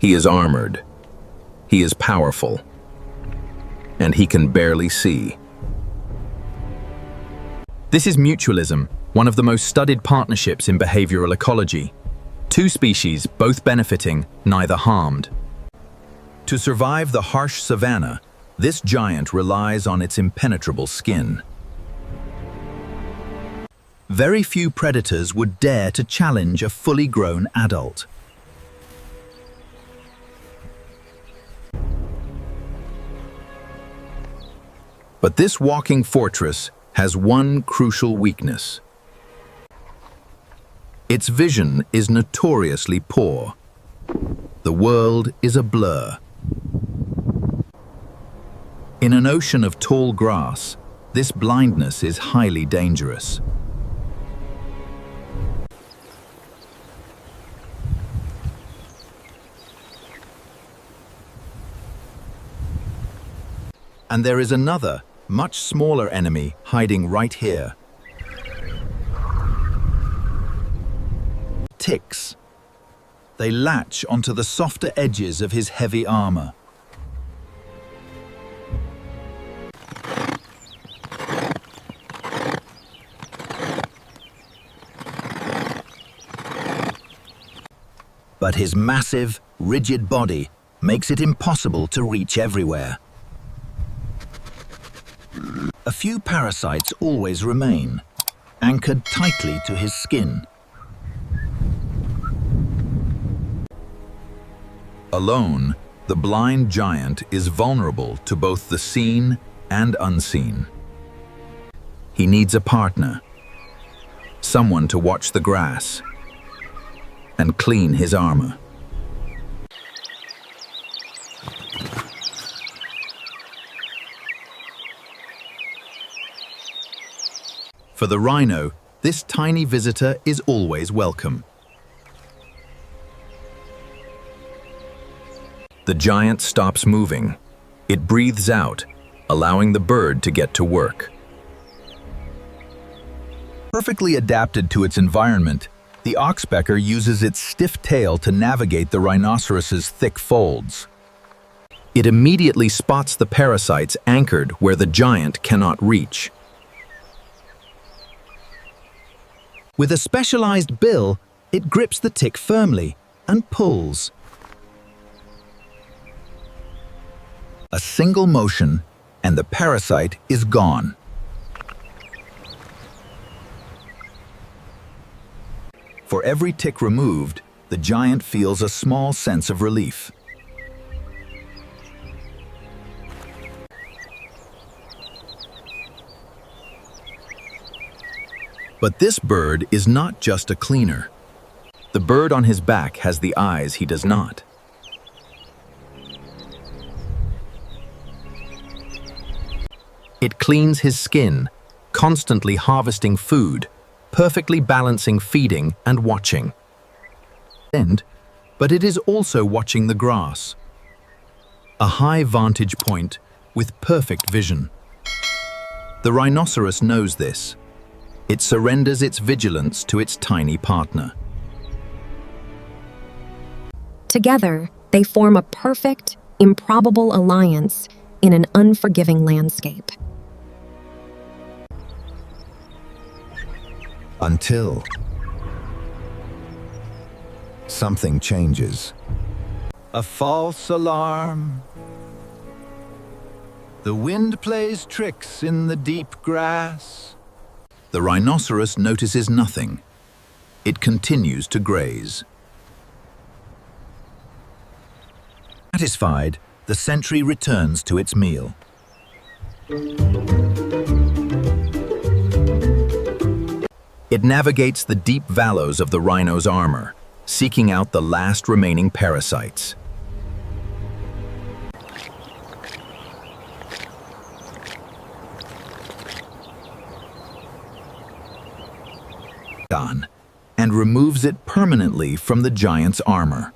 He is armored. He is powerful. And he can barely see. This is mutualism, one of the most studied partnerships in behavioral ecology. Two species, both benefiting, neither harmed. To survive the harsh savanna, this giant relies on its impenetrable skin. Very few predators would dare to challenge a fully grown adult. But this walking fortress has one crucial weakness. Its vision is notoriously poor. The world is a blur. In an ocean of tall grass, this blindness is highly dangerous. And there is another, much smaller enemy hiding right here. Ticks. They latch onto the softer edges of his heavy armor. But his massive, rigid body makes it impossible to reach everywhere. A few parasites always remain, anchored tightly to his skin. Alone, the blind giant is vulnerable to both the seen and unseen. He needs a partner, someone to watch the grass and clean his armor. For the rhino, this tiny visitor is always welcome. The giant stops moving. It breathes out, allowing the bird to get to work. Perfectly adapted to its environment, the oxpecker uses its stiff tail to navigate the rhinoceros's thick folds. It immediately spots the parasites anchored where the giant cannot reach. With a specialized bill, it grips the tick firmly and pulls. A single motion, and the parasite is gone. For every tick removed, the giant feels a small sense of relief. But this bird is not just a cleaner. The bird on his back has the eyes he does not. It cleans his skin, constantly harvesting food, perfectly balancing feeding and watching. But it is also watching the grass. A high vantage point with perfect vision. The rhinoceros knows this. It surrenders its vigilance to its tiny partner. Together, they form a perfect, improbable alliance in an unforgiving landscape. Until something changes. A false alarm. The wind plays tricks in the deep grass. The rhinoceros notices nothing. It continues to graze. Satisfied, the sentry returns to its meal. It navigates the deep valleys of the rhino's armor, seeking out the last remaining parasites. And removes it permanently from the giant's armor.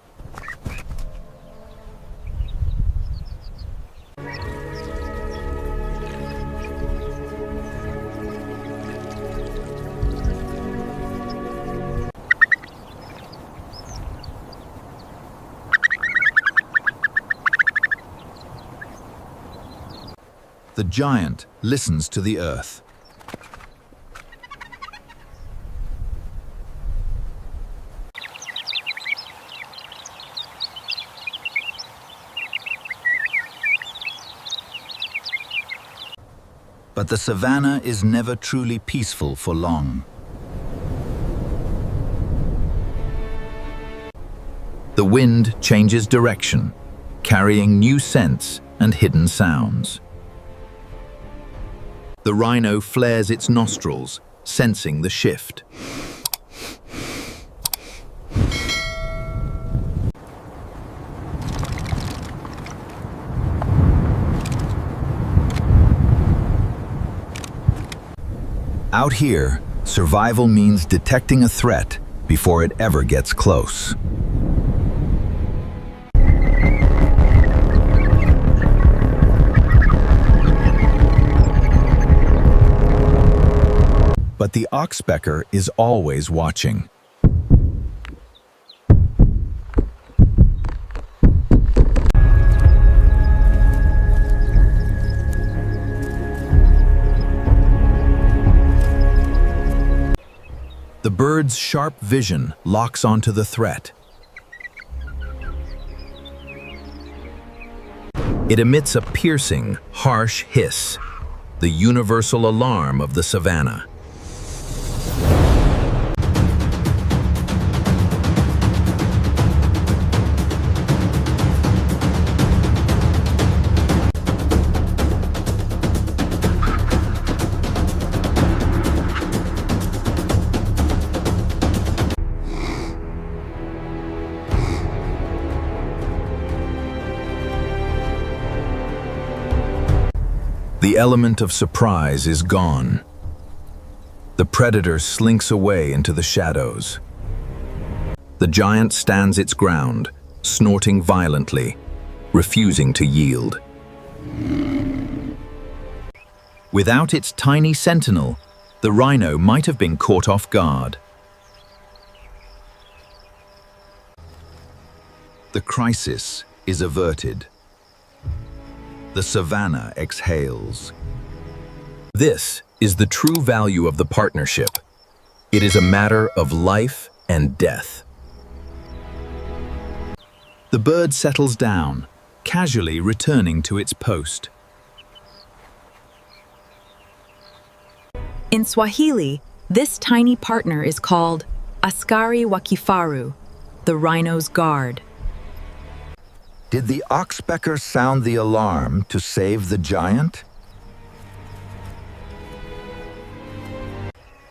The giant listens to the earth. But the savanna is never truly peaceful for long. The wind changes direction, carrying new scents and hidden sounds. The rhino flares its nostrils, sensing the shift. Out here, survival means detecting a threat before it ever gets close. But the oxpecker is always watching. The bird's sharp vision locks onto the threat. It emits a piercing, harsh hiss, the universal alarm of the savanna. The element of surprise is gone. The predator slinks away into the shadows. The giant stands its ground, snorting violently, refusing to yield. Without its tiny sentinel, the rhino might have been caught off guard. The crisis is averted. The savanna exhales. This is the true value of the partnership. It is a matter of life and death. The bird settles down, casually returning to its post. In Swahili, this tiny partner is called Askari wa kifaru, the rhino's guard. Did the oxpecker sound the alarm to save the giant?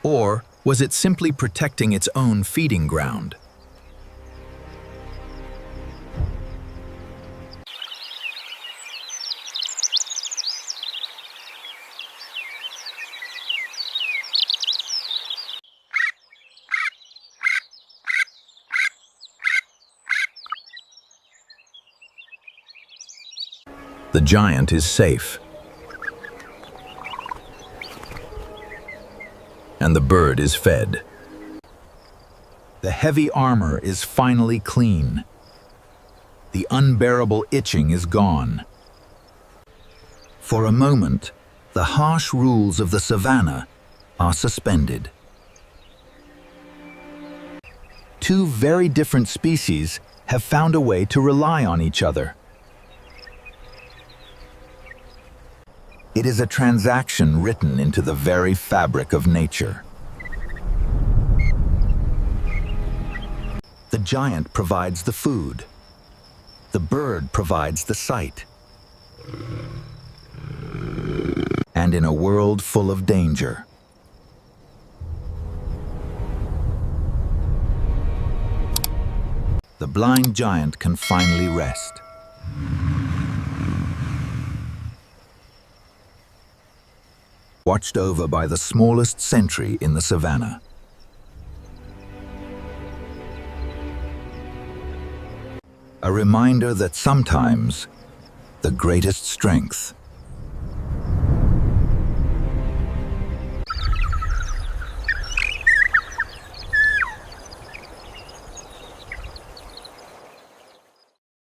Or was it simply protecting its own feeding ground? The giant is safe. And the bird is fed. The heavy armor is finally clean. The unbearable itching is gone. For a moment, the harsh rules of the savanna are suspended. Two very different species have found a way to rely on each other. It is a transaction written into the very fabric of nature. The giant provides the food. The bird provides the sight. And in a world full of danger, the blind giant can finally rest. Watched over by the smallest sentry in the savanna. A reminder that sometimes the greatest strength